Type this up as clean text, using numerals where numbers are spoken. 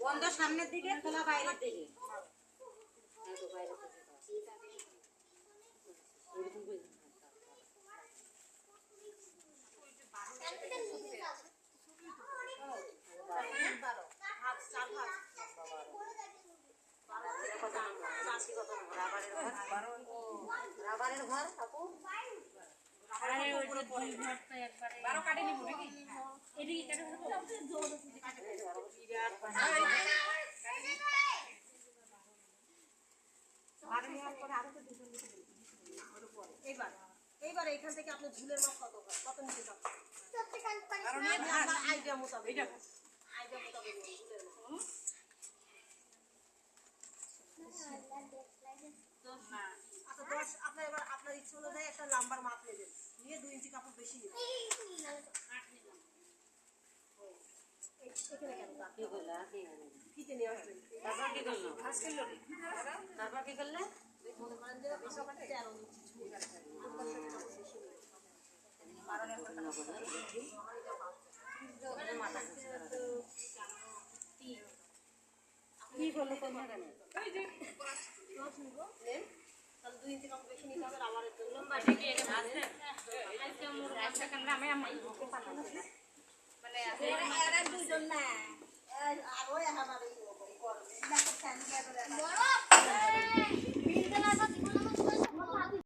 বন্ধ সামনের দিকে, খোলা বাইরের দিকে। রাবারের ঘর আপু, বারো কাটে নিব নাকি? এদিকে কাটে এইবার এখান থেকে আপনার ঝুলের মাপ কত নিতে যাবেন? আইডিয়া মোতাবেক ঝুলের মাপ। আপনার এবার আপনার ইচ্ছে অনুযায়ী একটা লাম্বার মাপ নেবেন, নিয়ে 2 ইঞ্চি কাপড় বেশি নেবেন। ফিতে নিয়ে আসবেন। তারপর কি করলো? তারপর কি করলে? মনে করেন যে 13 ইঞ্চি ঝুল, কি করলো কোন জায়গায়? তাহলে 2 ইঞ্চি কাপড় বেশি নিতে হবে রাবারের জন্য। মানে দুইজন না, আরো